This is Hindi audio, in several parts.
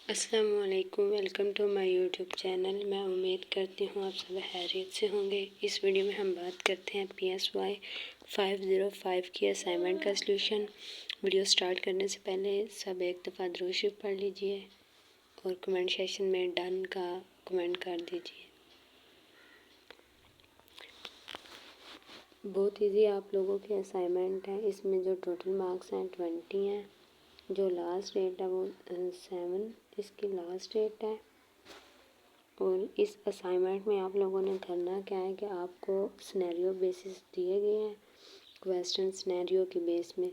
अस्सलामुअलैकुम, welcome to my YouTube channel. मैं उम्मीद करती हूँ आप सब खैरियत से होंगे। इस वीडियो में हम बात करते हैं PSY 505 की असाइनमेंट का सलूशन। वीडियो स्टार्ट करने से पहले सब एक दफ़ा दुरूद शरीफ पढ़ लीजिए और कमेंट सेक्शन में डन का कमेंट कर दीजिए। बहुत इजी आप लोगों के असाइनमेंट है। इसमें जो टोटल मार्क्स हैं 20 हैं। जो लास्ट डेट है वो 7 इसकी लास्ट डेट है। और इस असाइनमेंट में आप लोगों ने करना क्या है कि आपको सिनेरियो बेसिस दिए गए हैं, क्वेश्चन सिनेरियो के बेस में,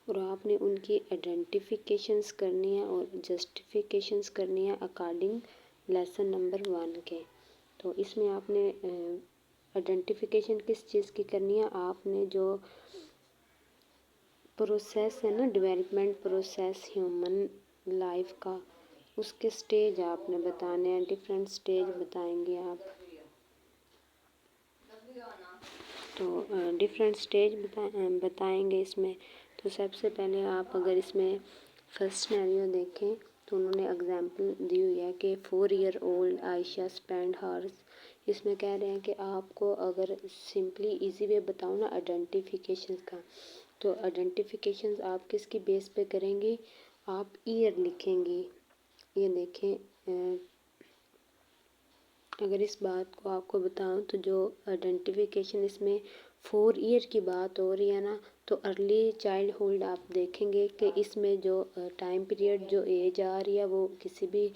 और आपने उनकी आइडेंटिफिकेशंस करनी है और जस्टिफिकेशंस करनी है अकॉर्डिंग लेसन नंबर 1 के। तो इसमें आपने आइडेंटिफिकेशन किस चीज़ की करनी है, आपने जो प्रोसेस है ना, डेवलपमेंट प्रोसेस ह्यूमन लाइफ का, उसके स्टेज आपने बताने हैं। डिफरेंट स्टेज बताएंगे आप। तो डिफरेंट स्टेज बताएंगे इसमें। तो सबसे पहले आप अगर इसमें फर्स्ट सिनेरियो देखें तो उन्होंने एग्जांपल दी हुई है कि 4 year old Ayesha spend hers. इसमें कह रहे हैं कि आपको अगर सिंपली इजी वे बताऊँ ना आइडेंटिफिकेशन का, तो आइडेंटिफिकेशंस आप किसकी बेस पे करेंगे, आप ईयर लिखेंगे। ये देखें, अगर इस बात को आपको बताऊं तो जो आइडेंटिफिकेशन इसमें 4 ईयर की बात हो रही है ना, तो अर्ली चाइल्डहुड आप देखेंगे कि इसमें जो टाइम पीरियड जो एज आ रही है वो किसी भी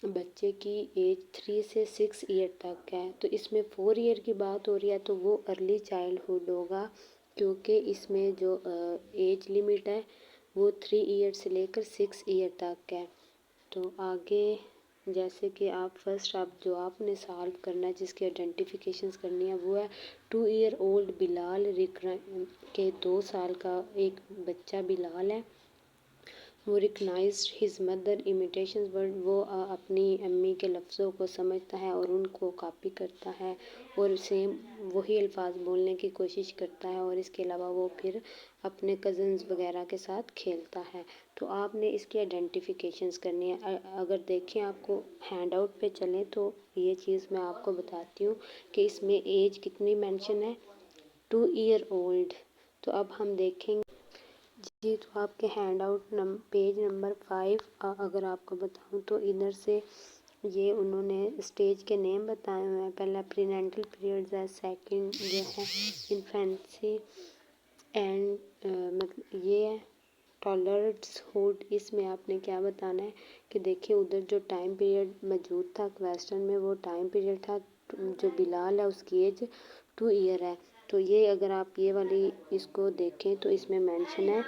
बच्चे की एज 3 से 6 ईयर तक है। तो इसमें 4 ईयर की बात हो रही है तो वो अर्ली चाइल्डहुड होगा, क्योंकि इसमें जो एज लिमिट है वो 3 ईयर से लेकर 6 ईयर तक है। तो आगे जैसे कि आप फर्स्ट आप जो आपने सॉल्व करना है, जिसकी आइडेंटिफिकेशंस करनी है, वो है 2 ईयर ओल्ड बिलाल के 2 साल का एक बच्चा बिलाल है। वो recognised his mother imitations word, वो अपनी अम्मी के लफ्ज़ों को समझता है और उनको कॉपी करता है और सेम वही अल्फाज बोलने की कोशिश करता है, और इसके अलावा वो फिर अपने कज़न्स वगैरह के साथ खेलता है। तो आपने इसकी आइडेंटिफिकेशंस करनी है। अगर देखें आपको हैंड आउट पे चलें तो ये चीज़ मैं आपको बताती हूँ कि इसमें एज कितनी मेंशन है, 2 ईयर ओल्ड। तो अब हम देखेंगे जी। तो आपके हैंड आउट पेज नंबर 5 अगर आपको बताऊं तो इधर से ये उन्होंने स्टेज के नेम बताए हुए हैं। पहला प्रीनेंटल पीरियड्स है, सेकंड जो है इन्फेंसी एंड मतलब ये है टॉलरेट्सहुड। इसमें आपने क्या बताना है कि देखिए उधर जो टाइम पीरियड मौजूद था क्वेश्चन में, वो टाइम पीरियड था जो बिलाल है उसकी एज 2 ईयर है। तो ये अगर आप ये वाली इसको देखें तो इसमें मेंशन है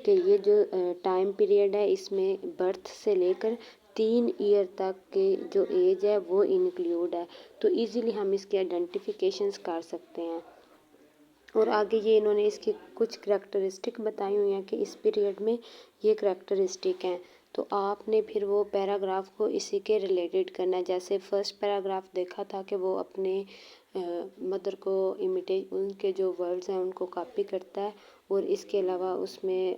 कि ये जो टाइम पीरियड है इसमें बर्थ से लेकर 3 ईयर तक के जो एज है वो इंक्लूड है। तो इजीली हम इसकी आइडेंटिफिकेशंस कर सकते हैं। और आगे ये इन्होंने इसकी कुछ करैक्टरिस्टिक बताई हुई हैं कि इस पीरियड में ये करैक्टरिस्टिक हैं। तो आपने फिर वो पैराग्राफ को इसी के रिलेटेड करना है। जैसे फर्स्ट पैराग्राफ देखा था कि वो अपने मदर को इमिटेट, उनके जो वर्ड्स हैं उनको कॉपी करता है, और इसके अलावा उसमें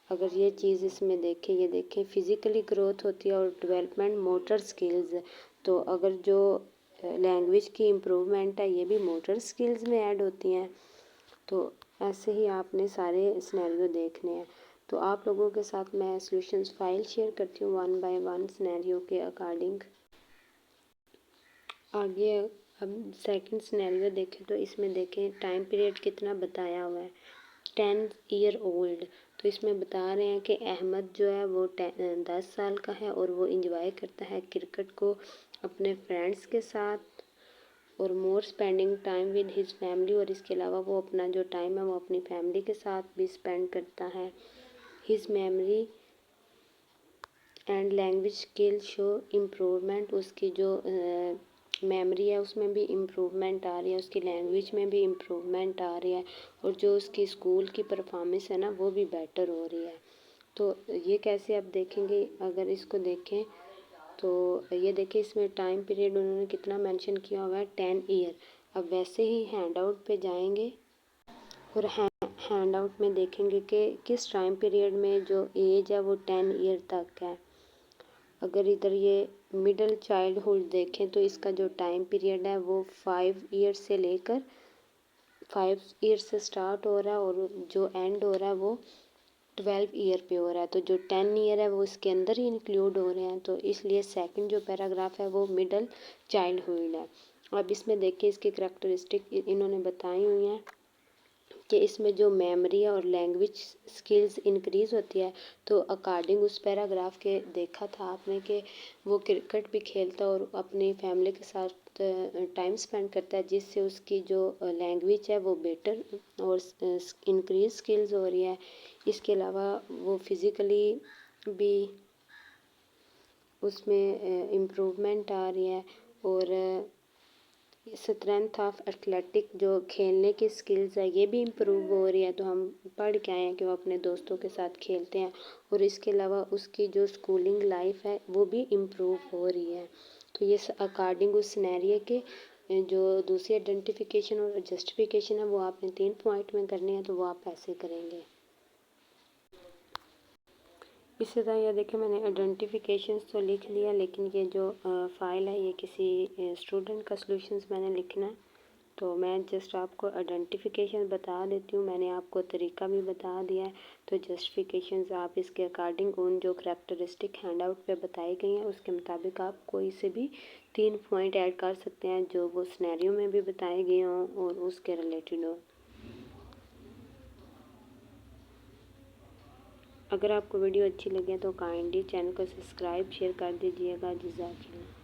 अगर ये चीज़ इसमें देखें, ये देखें फिज़िकली ग्रोथ होती है और डेवलपमेंट मोटर स्किल्स। तो अगर जो लैंग्वेज की इम्प्रूवमेंट है ये भी मोटर स्किल्स में ऐड होती हैं। तो ऐसे ही आपने सारे सिनेरियो देखने हैं। तो आप लोगों के साथ मैं सॉल्यूशंस फाइल शेयर करती हूँ 1 बाय 1 सिनेरियो के अकॉर्डिंग। आगे अब सेकंड सिनेरियो देखें तो इसमें देखें टाइम पीरियड कितना बताया हुआ है, 10 ईयर ओल्ड। तो इसमें बता रहे हैं कि अहमद जो है वो 10 साल का है और वो इंजॉय करता है क्रिकेट को अपने फ्रेंड्स के साथ और more spending time with his family, और इसके अलावा वो अपना जो टाइम है वो अपनी फैमिली के साथ भी स्पेंड करता है। His memory and language skill show improvement, उसकी जो मेमोरी है उसमें भी इम्प्रूवमेंट आ रही है, उसकी लैंग्वेज में भी इम्प्रूवमेंट आ रही है, और जो उसकी स्कूल की परफॉर्मेंस है ना वो भी बेटर हो रही है। तो ये कैसे आप देखेंगे, अगर इसको देखें तो ये देखिए इसमें टाइम पीरियड उन्होंने कितना मेंशन किया हुआ है, 10 ईयर। अब वैसे ही हैंड आउट पे जाएंगे और हैंड आउट में देखेंगे कि किस टाइम पीरियड में जो एज है वो 10 ईयर तक है। अगर इधर ये मिडल चाइल्डहुड देखें तो इसका जो टाइम पीरियड है वो 5 ईयर से लेकर 5 ईयर से स्टार्ट हो रहा है और जो एंड हो रहा है वो 12 ईयर पे हो रहा है। तो जो 10 ईयर है वो इसके अंदर ही इंक्लूड हो रहे हैं, तो इसलिए सेकंड जो पैराग्राफ है वो मिडल चाइल्डहुड है। अब इसमें देखिए इसकी करैक्टरिस्टिक इन्होंने बताई हुई हैं कि इसमें जो मेमोरी और लैंग्वेज स्किल्स इंक्रीज़ होती है। तो अकॉर्डिंग उस पैराग्राफ के देखा था आपने कि वो क्रिकेट भी खेलता है और अपनी फैमिली के साथ टाइम स्पेंड करता है, जिससे उसकी जो लैंग्वेज है वो बेटर और इंक्रीज स्किल्स हो रही है। इसके अलावा वो फिज़िकली भी उसमें इम्प्रूवमेंट आ रही है और स्ट्रेंथ ऑफ एथलेटिक जो खेलने की स्किल्स है ये भी इम्प्रूव हो रही है। तो हम पढ़ के आए हैं कि वो अपने दोस्तों के साथ खेलते हैं और इसके अलावा उसकी जो स्कूलिंग लाइफ है वो भी इम्प्रूव हो रही है। तो ये अकॉर्डिंग उस सिनेरियो के जो दूसरी आइडेंटिफिकेशन और जस्टिफिकेशन है वो आपने 3 पॉइंट में करनी है, तो वो आप ऐसे करेंगे। इसी तरह ये देखिए मैंने आइडेंटिफिकेशंस तो लिख लिया, लेकिन ये जो फाइल है ये किसी स्टूडेंट का सॉल्यूशंस मैंने लिखना है, तो मैं जस्ट आपको आइडेंटिफिकेशन बता देती हूँ। मैंने आपको तरीका भी बता दिया है। तो जस्टिफिकेशंस आप इसके अकॉर्डिंग उन जो करैक्टरिस्टिक हैंड आउट पे बताई गई हैं उसके मुताबिक आप कोई से भी 3 पॉइंट ऐड कर सकते हैं जो वो सिनेरियो में भी बताए गए हों और उसके रिलेटेड हो। अगर आपको वीडियो अच्छी लगे तो काइंडली चैनल को सब्सक्राइब शेयर कर दीजिएगा। जज़ाकल्लाह।